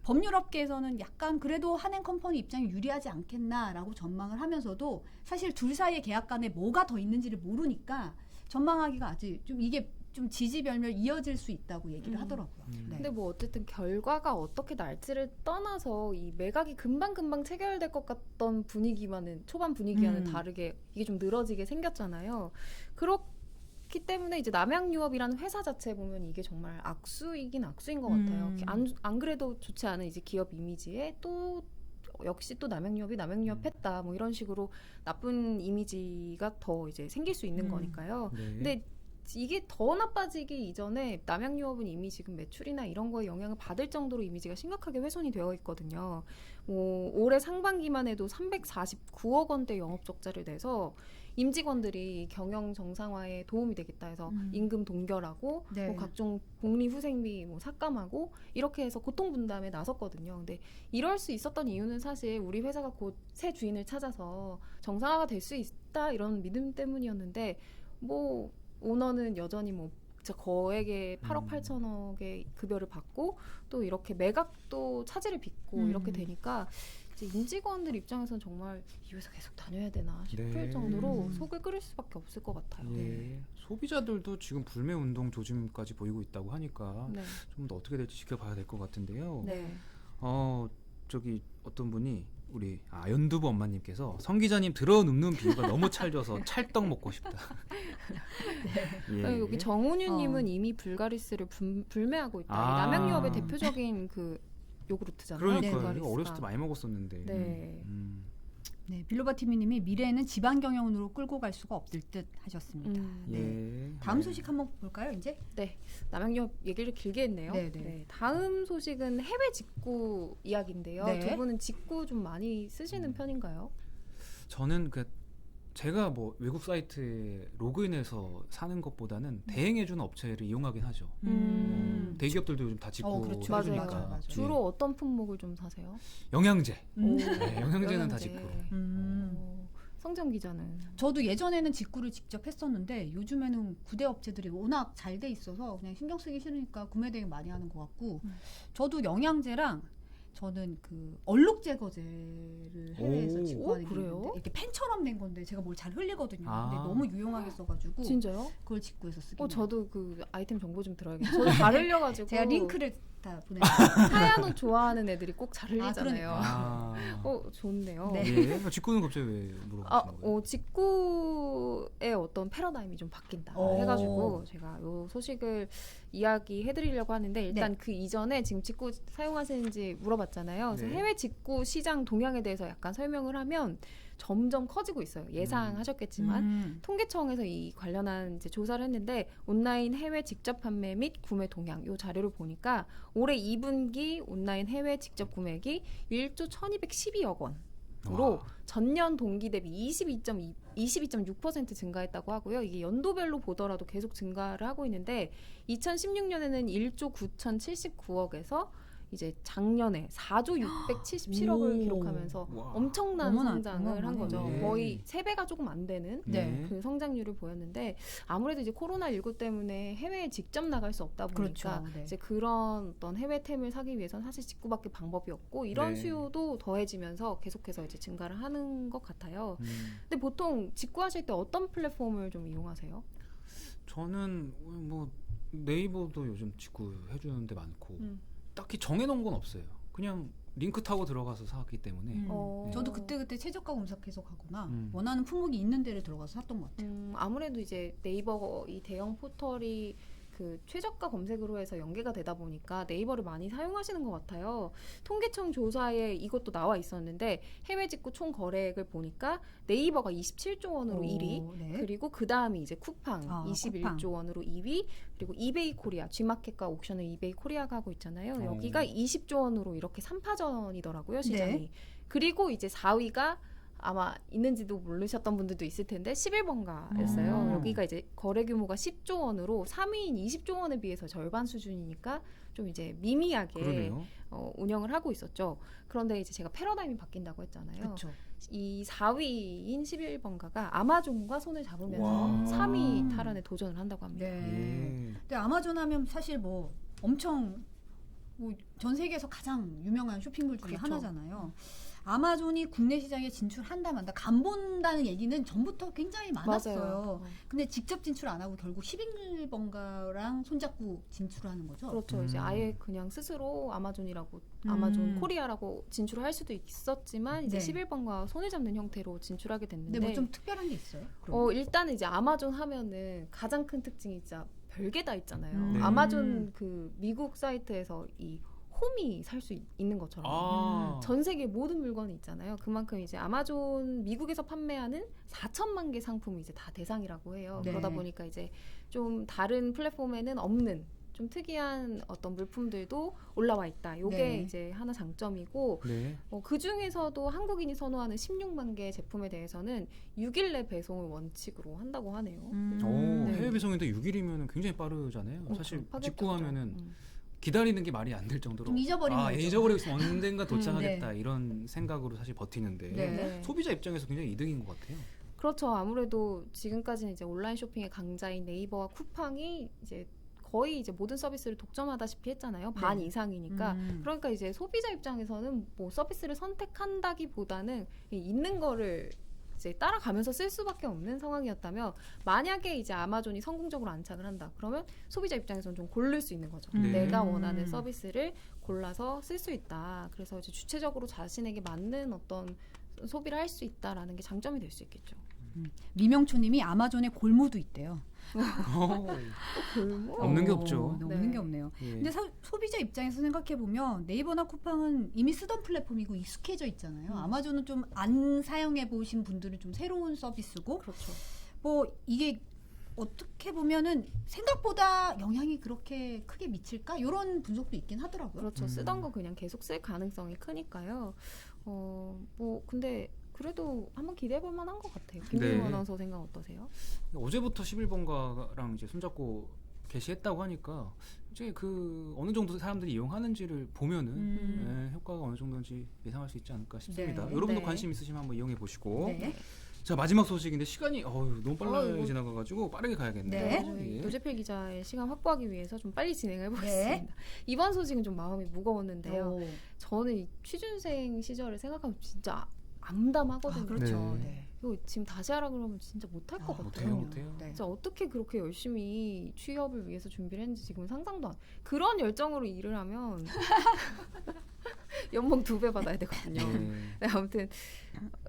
법률업계에서는 약간 그래도 한행컴퍼니 입장이 유리하지 않겠나라고 전망을 하면서도 사실 둘 사이의 계약 간에 뭐가 더 있는지를 모르니까 전망하기가 아직 좀 이게 좀 지지별멸 이어질 수 있다고 얘기를 하더라고요. 네.
근데 뭐 어쨌든 결과가 어떻게 날지를 떠나서 이 매각이 금방 체결될 것 같던 분위기와는 초반 분위기와는 다르게 이게 좀 늘어지게 생겼잖아요. 그렇기 때문에 이제 남양유업이라는 회사 자체에 보면 이게 정말 악수이긴 악수인 것 같아요. 안 그래도 좋지 않은 이제 기업 이미지에 또 역시 또 남양유업 했다 뭐 이런 식으로 나쁜 이미지가 더 이제 생길 수 있는 거니까요.
네.
근데 이게 더 나빠지기 이전에 남양유업은 이미 지금 매출이나 이런 거에 영향을 받을 정도로 이미지가 심각하게 훼손이 되어 있거든요. 올해 상반기만 해도 349억 원대 영업 적자를 내서 임직원들이 경영 정상화에 도움이 되겠다 해서 임금 동결하고
네.
뭐 각종 복리 후생비 뭐 삭감하고 이렇게 해서 고통 분담에 나섰거든요. 근데 이럴 수 있었던 이유는 사실 우리 회사가 곧 새 주인을 찾아서 정상화가 될 수 있다 이런 믿음 때문이었는데 뭐 오너는 여전히 뭐 진짜 거액의 8억 8천억의 급여를 받고 또 이렇게 매각도 차질을 빚고 이렇게 되니까 이제 임직원들 입장에서는 정말 이 회사 계속 다녀야 되나 싶을
네.
정도로 속을 끓일 수밖에 없을 것 같아요.
예. 소비자들도 지금 불매 운동 조짐까지 보이고 있다고 하니까
네.
좀 더 어떻게 될지 지켜봐야 될 것 같은데요.
네.
저기 어떤 분이 우리 연두부 엄마님께서 성 기자님 들어눕는 비유가 너무 찰져서 찰떡 먹고 싶다. 예.
여기 정훈유님은 이미 불가리스를 불매하고 있다.
아.
남양유업의 대표적인 그 요구르트잖아요.
그러니까요.
불가리스가.
어렸을 때 많이 먹었었는데.
네.
네, 빌로바티미님이 미래에는 지방 경영으로 끌고 갈 수가 없을 듯 하셨습니다.
예.
다음 소식 한번 볼까요, 이제?
네, 남양유업 얘기를 길게 했네요.
네.
네, 다음 소식은 해외 직구 이야기인데요.
네.
두 분은 직구 좀 많이 쓰시는 편인가요?
저는 제가 뭐 외국 사이트에 로그인해서 사는 것보다는 대행해주는 업체를 이용하긴 하죠. 대기업들도 요즘 다 직구
그렇죠.
해주니까.
맞아요.
주로 어떤 품목을 좀 사세요?
영양제.
음.
네, 영양제는 다 직구로.
성정 기자는
저도 예전에는 직구를 직접 했었는데 요즘에는 구대 업체들이 워낙 잘 돼 있어서 그냥 신경 쓰기 싫으니까 구매 대행 많이 하는 것 같고 저도 영양제랑 저는 그 얼룩 제거제를 해외에서
오,
직구하는 게
그래요?
있는데 이렇게 펜처럼 된 건데 제가 뭘 잘 흘리거든요.
아.
근데 너무 유용하게 써가지고
진짜요?
그걸 직구해서 쓰긴 해요.
저도 그 아이템 정보 좀 들어야겠어요. 저도 잘 흘려가지고
제가 링크를 다 보내드릴게요.
하얀 옷 좋아하는 애들이 꼭 잘 흘리잖아요.
아.
좋네요.
네.
예. 직구는 갑자기 왜 물어보시는 거예요?
직구의 어떤 패러다임이 좀 바뀐다 해가지고 제가 이 소식을 이야기해드리려고 하는데 일단 그 이전에 지금 직구 사용하시는지 물어봤잖아요. 그래서
네.
해외 직구 시장 동향에 대해서 약간 설명을 하면 점점 커지고 있어요. 예상하셨겠지만 통계청에서 이 관련한 이제 조사를 했는데 온라인 해외 직접 판매 및 구매 동향 이 자료를 보니까 올해 2분기 온라인 해외 직접 구매액이 1조 1212억 원으로
와.
전년 동기 대비 22.6% 증가했다고 하고요. 이게 연도별로 보더라도 계속 증가를 하고 있는데 2016년에는 1조 9,079억에서 이제 작년에 4조 677억을 기록하면서
와.
엄청난
어머나,
성장을 한
어머나.
거죠.
네.
거의 3배가 조금 안 되는
네.
그 성장률을 보였는데 아무래도 이제 코로나19 때문에 해외에 직접 나갈 수 없다 보니까
그렇죠. 네.
이제 그런 어떤 해외템을 사기 위해서는 사실 직구밖에 방법이 없고 이런
네.
수요도 더해지면서 계속해서 이제 증가를 하는 것 같아요. 근데 보통 직구하실 때 어떤 플랫폼을 좀 이용하세요?
저는 뭐 네이버도 요즘 직구 해주는 데 많고 딱히 정해놓은 건 없어요. 그냥 링크 타고 들어가서 사기 때문에
저도 그때그때 최저가 검색해서 가거나
음.
원하는 품목이 있는 데를 들어가서 샀던 것 같아요.
아무래도 이제 네이버 이 대형 포털이 그 최저가 검색으로 해서 연계가 되다 보니까 네이버를 많이 사용하시는 것 같아요. 통계청 조사에 이것도 나와 있었는데 해외 직구 총 거래액을 보니까 네이버가 27조 원으로 1위,
네.
그리고 그 다음이 이제 쿠팡 21조
쿠팡.
원으로 2위, 그리고 이베이 코리아, G마켓과 옥션을 이베이 코리아가 하고 있잖아요.
오.
여기가 20조 원으로 이렇게 3파전이더라고요, 시장이.
네.
그리고 이제 4위가 아마 있는지도 모르셨던 분들도 있을 텐데 11번가였어요. 여기가 이제 거래 규모가 10조 원으로 3위인 20조 원에 비해서 절반 수준이니까 좀 이제 미미하게
그러네요.
운영을 하고 있었죠. 그런데 이제 제가 패러다임이 바뀐다고 했잖아요.
그렇죠.
이 4위인 11번가가 아마존과 손을 잡으면서
와.
3위 탈환에 도전을 한다고 합니다.
네.
예.
근데 아마존 하면 사실 뭐 엄청 뭐 전 세계에서 가장 유명한 쇼핑몰 중에
그렇죠.
하나잖아요. 아마존이 국내 시장에 진출한다 만다 간본다는 얘기는 전부터 굉장히 많았어요.
맞아요.
근데 직접 진출 안 하고 결국 11번가랑 손잡고 진출하는 거죠.
그렇죠. 이제 아예 그냥 스스로 아마존이라고 아마존 코리아라고 진출을 할 수도 있었지만 이제
네.
11번가 손을 잡는 형태로 진출하게 됐는데
근데 뭐 좀 특별한 게 있어요? 그럼?
일단은 이제 아마존 하면은 가장 큰 특징이 진짜 별게 다 있잖아요.
음.
네.
아마존 그 미국 사이트에서 이 홈이 살 수 있는 것처럼 전 세계 모든 물건이 있잖아요. 그만큼 이제 아마존 미국에서 판매하는 4천만 개 상품이 이제 다 대상이라고 해요.
네.
그러다 보니까 이제 좀 다른 플랫폼에는 없는 좀 특이한 어떤 물품들도 올라와 있다. 요게
네.
이제 하나 장점이고
네.
그 중에서도 한국인이 선호하는 16만 개 제품에 대해서는 6일 내 배송을 원칙으로 한다고 하네요.
오,
네.
해외 배송인데 6일이면 굉장히 빠르잖아요. 사실
파격적이죠.
직구하면은 기다리는 게 말이 안 될 정도로
좀 잊어버리는 거죠.
잊어버리고 있으면 언젠가 도착하겠다
네.
이런 생각으로 사실 버티는데
네.
소비자 입장에서 굉장히 이득인 것 같아요.
그렇죠. 아무래도 지금까지는 이제 온라인 쇼핑의 강자인 네이버와 쿠팡이 이제 거의 이제 모든 서비스를 독점하다시피 했잖아요. 반 이상이니까. 그러니까 이제 소비자 입장에서는 뭐 서비스를 선택한다기보다는 있는 거를 이제 따라가면서 쓸 수밖에 없는 상황이었다면 만약에 이제 아마존이 성공적으로 안착을 한다. 그러면 소비자 입장에서는 좀 고를 수 있는 거죠.
네.
내가 원하는 서비스를 골라서 쓸 수 있다. 그래서 이제 주체적으로 자신에게 맞는 어떤 소비를 할 수 있다라는 게 장점이 될 수 있겠죠.
리명초님이 아마존에 골무도 있대요.
없는 게 없죠.
없는
네.
게 없네요.
예.
근데 소비자 입장에서 생각해 보면 네이버나 쿠팡은 이미 쓰던 플랫폼이고 익숙해져 있잖아요. 아마존은 좀 안 사용해 보신 분들은 좀 새로운 서비스고,
그렇죠.
뭐 이게 어떻게 보면은 생각보다 영향이 그렇게 크게 미칠까? 이런 분석도 있긴 하더라고요.
그렇죠. 쓰던 거 그냥 계속 쓸 가능성이 크니까요. 뭐 근데 그래도 한번 기대해 볼 만한 것 같아요. 김민우
네.
아나운서 생각 어떠세요?
어제부터 11번가랑 이제 손잡고 게시했다고 하니까 이제 그 어느 정도 사람들이 이용하는지를 보면은 효과가 어느 정도인지 예상할 수 있지 않을까 싶습니다.
네.
여러분도
네.
관심 있으시면 한번 이용해 보시고.
네.
자, 마지막 소식인데 시간이 너무 빨리
이거-
지나가가지고 빠르게 가야겠네요.
네.
저희
예.
노재필 기자의 시간 확보하기 위해서 좀 빨리 진행해 보겠습니다.
네.
이번 소식은 좀 마음이 무거웠는데요.
오.
저는 이 취준생 시절을 생각하면 진짜 암담하거든요.
그렇죠.
네.
네.
이거 지금 다시 하라 그러면 진짜 못할 것 같아요.
못해요.
네.
진짜 어떻게 그렇게 열심히 취업을 위해서 준비를 했는지 지금 상상도 안. 그런 열정으로 일을 하면 연봉 2배 받아야 되거든요. 네, 아무튼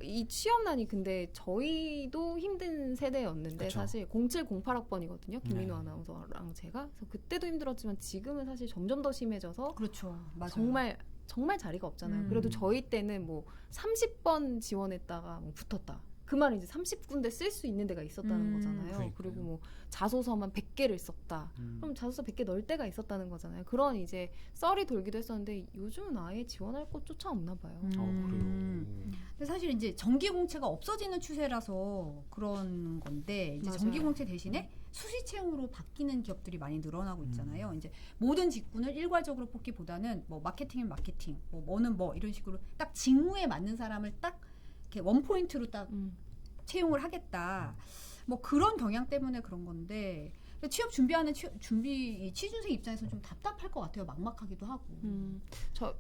이 취업난이 근데 저희도 힘든 세대였는데
그쵸.
사실 0708학번이거든요. 김민우
네.
아나운서랑 제가. 그래서 그때도 힘들었지만 지금은 사실 점점 더 심해져서
그렇죠. 맞아요.
정말 자리가 없잖아요. 그래도 저희 때는 뭐 30번 지원했다가 뭐 붙었다. 그 말은 이제 30군데 쓸 수 있는 데가 있었다는 거잖아요.
그러니까요.
그리고 뭐 자소서만 100개를 썼다. 그럼 자소서 100개 넣을 때가 있었다는 거잖아요. 그런 이제 썰이 돌기도 했었는데 요즘은 아예 지원할 곳조차 없나 봐요.
그래요.
근데 사실 이제 정기 공채가 없어지는 추세라서 그런 건데 이제
맞아요.
정기 공채 대신에 수시 채용으로 바뀌는 기업들이 많이 늘어나고 있잖아요. 이제 모든 직군을 일괄적으로 뽑기보다는 뭐 마케팅은 마케팅, 뭐는 뭐 이런 식으로 딱 직무에 맞는 사람을 딱 이렇게 원 포인트로 딱 채용을 하겠다. 뭐 그런 경향 때문에 그런 건데 취업 준비하는 취준생 입장에서는 좀 답답할 것 같아요. 막막하기도 하고.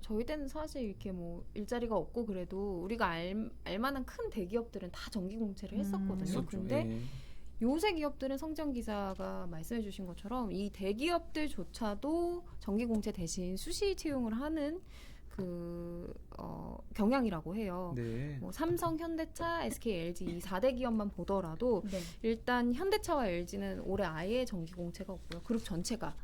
저희 때는 사실 이렇게 뭐 일자리가 없고 그래도 우리가 알만한 큰 대기업들은 다 정기 공채를 했었거든요.
있었죠.
근데
예.
요새 기업들은 성정 기자가 말씀해주신 것처럼 이 대기업들조차도 정기 공채 대신 수시 채용을 하는 경향이라고 해요.
네.
뭐 삼성, 현대차, SK, LG 이 4대 기업만 보더라도
네.
일단 현대차와 LG는 올해 아예 정기 공채가 없고요. 그룹 전체가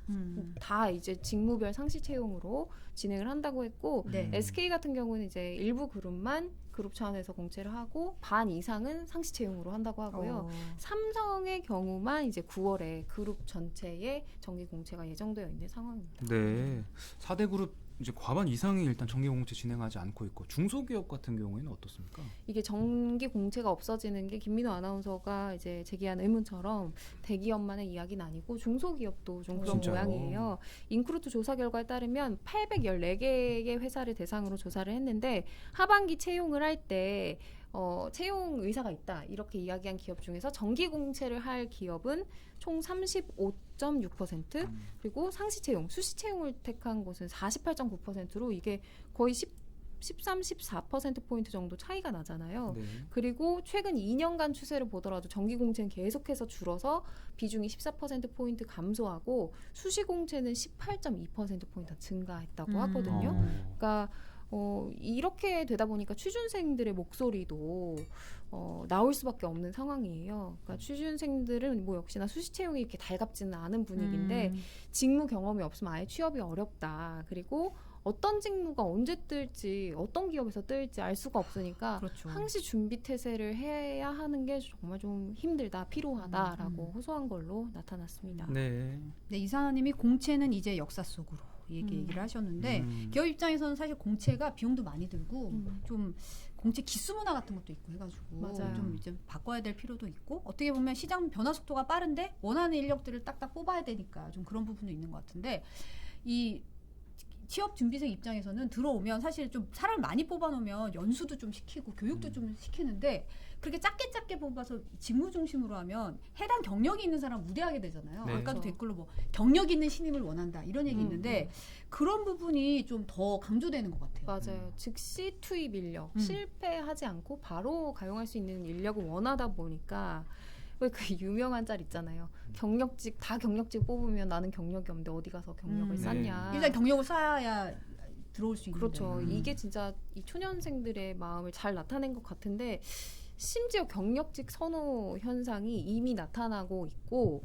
다 이제 직무별 상시 채용으로 진행을 한다고 했고
네.
SK 같은 경우는 이제 일부 그룹만 그룹 차원에서 공채를 하고 반 이상은 상시 채용으로 한다고 하고요. 삼성의 경우만 이제 9월에 그룹 전체에 정기 공채가 예정되어 있는 상황입니다.
네. 4대 그룹 이제 과반 이상이 일단 정기 공채 진행하지 않고 있고 중소기업 같은 경우에는 어떻습니까?
이게 정기 공채가 없어지는 게 김민우 아나운서가 이제 제기한 의문처럼 대기업만의 이야기는 아니고 중소기업도 좀 그런
진짜요?
모양이에요. 인크루트 조사 결과에 따르면 814개의 회사를 대상으로 조사를 했는데 하반기 채용을 할 때 채용 의사가 있다 이렇게 이야기한 기업 중에서 정기 공채를 할 기업은 총 35.6% 그리고 상시 채용, 수시 채용을 택한 곳은 48.9%로 이게 거의 13, 14%포인트 정도 차이가 나잖아요.
네.
그리고 최근 2년간 추세를 보더라도 정기 공채는 계속해서 줄어서 비중이 14%포인트 감소하고 수시 공채는 18.2%포인트 증가했다고 하거든요. 그러니까 이렇게 되다 보니까 취준생들의 목소리도 나올 수밖에 없는 상황이에요. 그러니까 취준생들은 뭐 역시나 수시 채용이 이렇게 달갑지는 않은 분위기인데 직무 경험이 없으면 아예 취업이 어렵다. 그리고 어떤 직무가 언제 뜰지 어떤 기업에서 뜰지 알 수가 없으니까
그렇죠.
항시 준비 태세를 해야 하는 게 정말 좀 힘들다, 피로하다라고 호소한 걸로 나타났습니다.
네.
네, 이사님이 공채는 이제 역사 속으로 얘기를 하셨는데 기업 입장에서는 사실 공채가 비용도 많이 들고 좀 공채 기수 문화 같은 것도 있고 해가지고
맞아요.
좀 이제 바꿔야 될 필요도 있고 어떻게 보면 시장 변화 속도가 빠른데 원하는 인력들을 딱딱 뽑아야 되니까 좀 그런 부분도 있는 것 같은데 이 취업 준비생 입장에서는 들어오면 사실 좀 사람을 많이 뽑아놓으면 연수도 좀 시키고 교육도 좀 시키는데 그렇게 작게 뽑아서 직무 중심으로 하면 해당 경력이 있는 사람 무대하게 되잖아요.
네.
아까도
그렇죠.
댓글로 뭐 경력 있는 신임을 원한다 이런 얘기 있는데 그런 부분이 좀 더 강조되는 것 같아요.
맞아요. 즉시 투입 인력, 실패하지 않고 바로 가용할 수 있는 인력을 원하다 보니까 왜 그 유명한 짤 있잖아요. 경력직 다 경력직 뽑으면 나는 경력이 없는데 어디 가서 경력을
네.
쌓냐.
일단 경력을 쌓아야 들어올 수 있는데.
그렇죠. 이게 진짜 이 초년생들의 마음을 잘 나타낸 것 같은데 심지어 경력직 선호 현상이 이미 나타나고 있고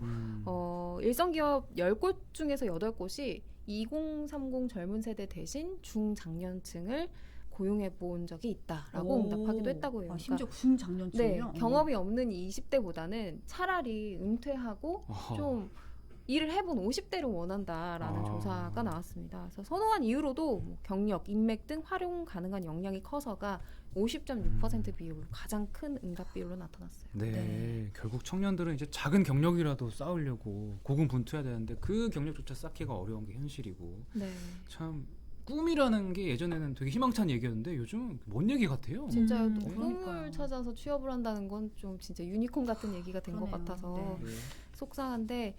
일선기업 10곳 중에서 8곳이 2030 젊은 세대 대신 중장년층을 고용해 본 적이 있다라고 응답하기도 했다고 해요.
아, 심지어 중장년층이요?
네, 경험이 없는 20대보다는 차라리 은퇴하고 좀 일을 해본 50대를 원한다라는 조사가 나왔습니다. 그래서 선호한 이유로도 뭐 경력, 인맥 등 활용 가능한 역량이 커서가 50.6% 비율로 가장 큰 응답 비율로 나타났어요.
네. 결국 청년들은 이제 작은 경력이라도 쌓으려고 고군분투해야 되는데 그 경력조차 쌓기가 어려운 게 현실이고
네.
참 꿈이라는 게 예전에는 되게 희망찬 얘기였는데 요즘은 뭔 얘기 같아요.
진짜 또
그러니까요.
꿈을 찾아서 취업을 한다는 건 좀 진짜 유니콘 같은 얘기가 된 것
그러네요.
같아서
네.
속상한데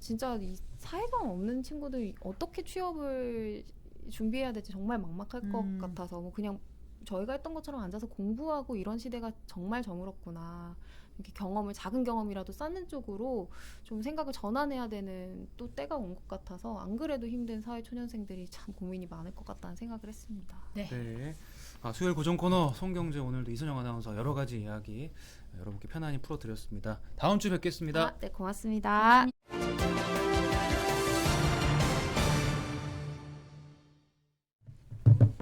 진짜 이 사회감 없는 친구들 어떻게 취업을 준비해야 될지 정말 막막할 것 같아서 뭐 그냥 저희가 했던 것처럼 앉아서 공부하고 이런 시대가 정말 저물었구나. 이렇게 경험을 작은 경험이라도 쌓는 쪽으로 좀 생각을 전환해야 되는 또 때가 온 것 같아서 안 그래도 힘든 사회 초년생들이 참 고민이 많을 것 같다는 생각을 했습니다.
네. 수요일 고정 코너 송경제 오늘도 이선영 아나운서 여러 가지 이야기 여러분께 편안히 풀어드렸습니다. 다음 주에 뵙겠습니다.
네, 고맙습니다.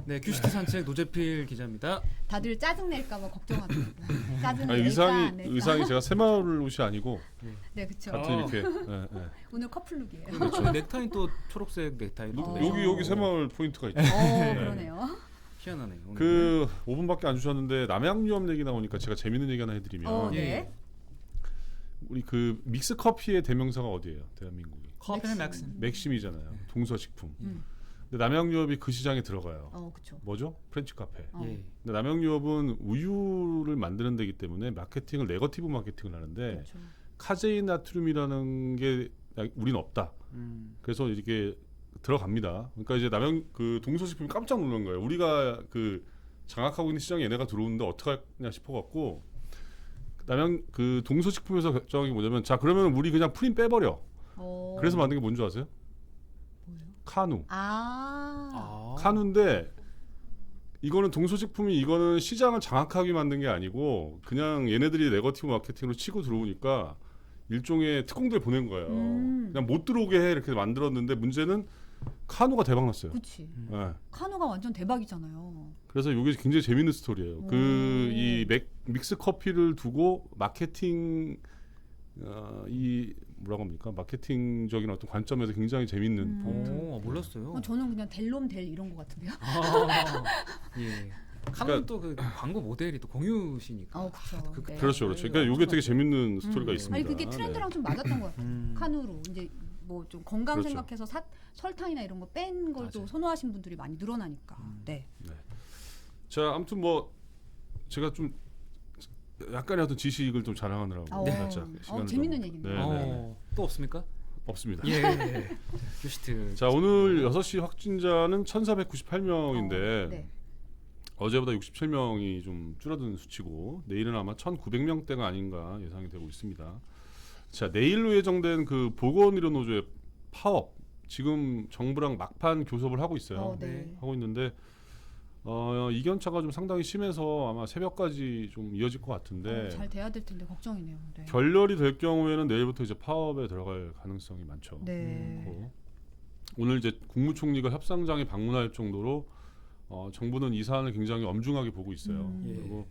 네, 큐시티 산책 노재필 기자입니다.
다들 짜증 낼까봐 걱정하더라고요. 짜증
아니,
낼까 안 낼까.
의상이 제가 새마을 옷이 아니고
네, 그렇죠.
같은 이렇게 예, 예.
오늘 커플룩이에요.
그렇죠. 넥타이 또 초록색 넥타이로
여기 새마을 포인트가 있죠.
그러네요.
희한하네요. 오늘.
그 5분밖에 안 주셨는데 남양유업 얘기 나오니까 제가 재밌는 얘기 하나 해드리면
네.
우리 그 믹스 커피의 대명사가 어디예요? 대한민국이
커피는 맥심.
맥심이잖아요. 동서식품. 근데 남양유업이 그 시장에 들어가요.
그렇죠.
뭐죠? 프렌치 카페.
예.
근데 남양유업은 우유를 만드는 데이기 때문에 마케팅을 네거티브 마케팅을 하는데
그렇죠.
카제인 나트륨이라는 게 우린 없다. 그래서 이렇게 들어갑니다. 그러니까 이제 그 동서식품이 깜짝 놀란 거예요. 우리가 그 장악하고 있는 시장에 얘네가 들어오는데 어떻게 하냐 싶어갖고 그 동서식품에서 결정한 게 뭐냐면 자 그러면 우리 그냥 프림 빼버려. 그래서 만든 게 뭔지 아세요?
뭐예요?
카누.
아.
카누인데 이거는 동서식품이 이거는 시장을 장악하게 만든 게 아니고 그냥 얘네들이 네거티브 마케팅으로 치고 들어오니까 일종의 특공대를 보낸 거예요. 그냥 못 들어오게 해 이렇게 만들었는데 문제는 카누가 대박 났어요.
그렇지.
네.
카누가 완전 대박이잖아요.
그래서 이게 굉장히 재밌는 스토리예요. 그 이 믹스 커피를 두고 마케팅 이 뭐라고 합니까? 마케팅적인 어떤 관점에서 굉장히 재밌는 포인트.
몰랐어요.
저는 그냥 델롬 델 이런 거 같은데요.
예. 카는 또 그 광고 모델이 또 공유시니까.
그렇죠. 네.
그렇죠, 그렇죠. 그러니까 이게 되게 재밌는 스토리가 있습니다.
아니 그게 트렌드랑 좀 맞았던 것 같아요. 카누로 이제 뭐 좀 건강
그렇죠.
생각해서 설탕이나 이런 거 뺀 걸 또 선호하신 분들이 많이 늘어나니까. 네.
자, 아무튼 뭐 제가 좀 약간의 어떤 지식을 좀 자랑하느라고 살짝 시간을
재밌는
좀-
얘기네요.
네.
또 없습니까?
없습니다.
예. 큐시트.
자, 오늘 6시 확진자는 1,498명인데
네.
어제보다 67명이 좀 줄어든 수치고 내일은 아마 1,900명대가 아닌가 예상이 되고 있습니다. 자, 내일로 예정된 그 보건의료노조의 파업 지금 정부랑 막판 교섭을 하고 있어요.
네.
하고 있는데 이견차가 좀 상당히 심해서 아마 새벽까지 좀 이어질 것 같은데
잘 돼야 될 텐데 걱정이네요. 네.
결렬이 될 경우에는 내일부터 이제 파업에 들어갈 가능성이 많죠.
네.
그렇고. 오늘 이제 국무총리가 협상장에 방문할 정도로 정부는 이 사안을 굉장히 엄중하게 보고 있어요.
예.
그리고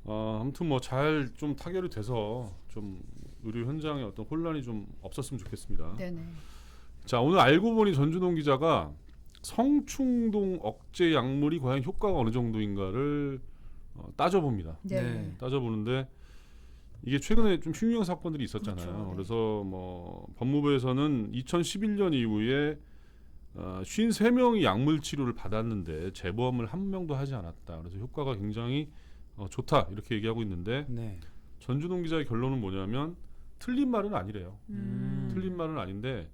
아무튼 뭐 잘 좀 타결이 돼서 좀 의료 현장에 어떤 혼란이 좀 없었으면 좋겠습니다.
네네.
자, 오늘 알고 보니 전준홍 기자가 성충동 억제 약물이 과연 효과가 어느 정도인가를 따져봅니다.
네.
따져보는데 이게 최근에 좀 흉흉한 사건들이 있었잖아요.
그렇죠, 네.
그래서 뭐 법무부에서는 2011년 이후에 53명이 약물 치료를 받았는데 재보험을 한 명도 하지 않았다. 그래서 효과가 굉장히 좋다 이렇게 얘기하고 있는데
네.
전준홍 기자의 결론은 뭐냐면 틀린 말은 아니래요.
음.
틀린 말은 아닌데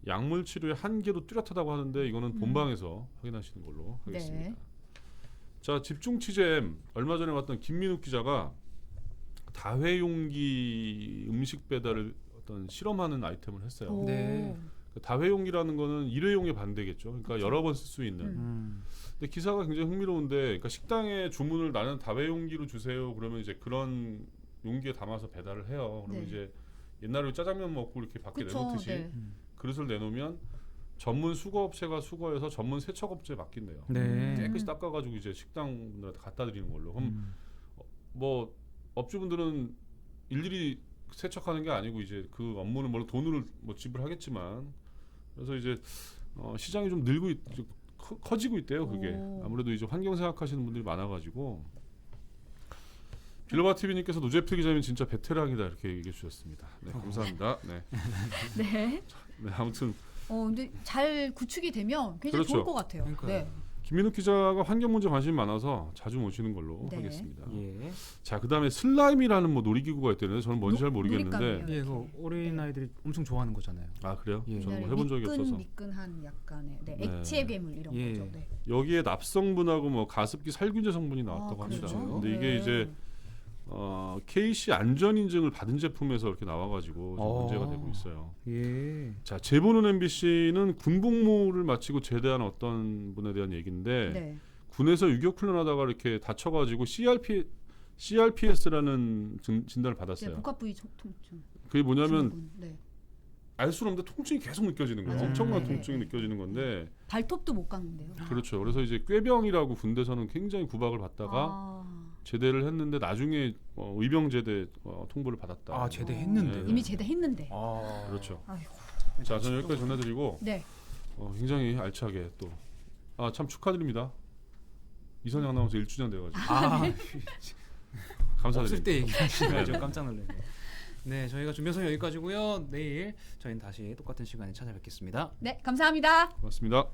약물 치료의 한계도 뚜렷하다고 하는데 이거는 본방에서 확인하시는 걸로 하겠습니다.
네.
자, 집중 취재 얼마 전에 왔던 김민욱 기자가 다회용기 음식 배달을 어떤 실험하는 아이템을 했어요.
오.
네.
다회용기라는 거는 일회용의 반대겠죠. 그러니까 여러 번 쓸 수 있는.
음.
근데 기사가 굉장히 흥미로운데, 그러니까 식당에 주문을 나는 다회용기로 주세요. 그러면 이제 그런 용기에 담아서 배달을 해요. 그러면
네.
이제 옛날에 짜장면 먹고 이렇게 밖에
그쵸,
내놓듯이
네.
그릇을 내놓으면 전문 수거업체가 수거해서 전문 세척업체에 맡긴대요.
네.
깨끗이 닦아가지고 이제 식당 분들한테 갖다 드리는 걸로. 그럼
음.
뭐 업주분들은 일일이 세척하는 게 아니고 이제 그 업무는 물론 돈을 뭐 지불하겠지만, 그래서 이제 시장이 좀 늘고 커지고 있대요. 그게
오.
아무래도 이제 환경 생각하시는 분들이 많아가지고. 빌로바 TV님께서 노재필 기자님 진짜 베테랑이다 이렇게 얘기해 주셨습니다. 네, 감사합니다. 네,
네.
네 아무튼
근데 잘 구축이 되면 굉장히
그렇죠.
좋을 것 같아요.
그러니까요.
네.
김민욱 기자가 환경 문제 관심이 많아서 자주 모시는 걸로
네.
하겠습니다.
예.
자, 그다음에 슬라임이라는 뭐 놀이기구가 있대요. 저는 뭔지 잘
놀이감이에요.
모르겠는데.
예, 그 어린 아이들이 엄청 좋아하는 거잖아요.
아, 그래요?
예.
저는 뭐 해본 적이 없어서.
미끈한 약간의
네.
액체 괴물 이런
예.
거죠. 네.
여기에 납성분하고 뭐 가습기 살균제 성분이 나왔다고
아,
합니다.
그렇죠.
근데 이게
네.
이제 KC 안전 인증을 받은 제품에서 이렇게 나와가지고 좀 문제가 되고 있어요.
예.
자, 제보는 MBC는 군복무를 마치고 제대한 어떤 분에 대한 얘기인데
네.
군에서 유격 훈련하다가 이렇게 다쳐가지고 CRPS라는 진단을
네,
받았어요.
복합 부위 통증.
그게 뭐냐면
증후군. 네.
알 수 없는데 통증이 계속 느껴지는 거예요.
맞아요.
엄청난
네,
통증이
네.
느껴지는 건데,
발톱도 못 깎는데요.
그렇죠. 그래서 이제 꾀병이라고 군대에서는 굉장히 구박을 받다가 제대를 했는데 나중에 의병 제대 통보를 받았다.
아, 제대했는데요.
네.
이미 제대했는데.
아.
그렇죠.
아이고.
자, 저는 여기까지 전해드리고
네.
굉장히 알차게 또 참 축하드립니다. 이선영 아나운서 1주년 돼가지고
아.
감사드립니다.
없을 때 얘기하시면
네.
좀 깜짝 놀랐네요. 네, 저희가 준비해서 여기까지고요. 내일 저희는 다시 똑같은 시간에 찾아뵙겠습니다.
네, 감사합니다.
고맙습니다.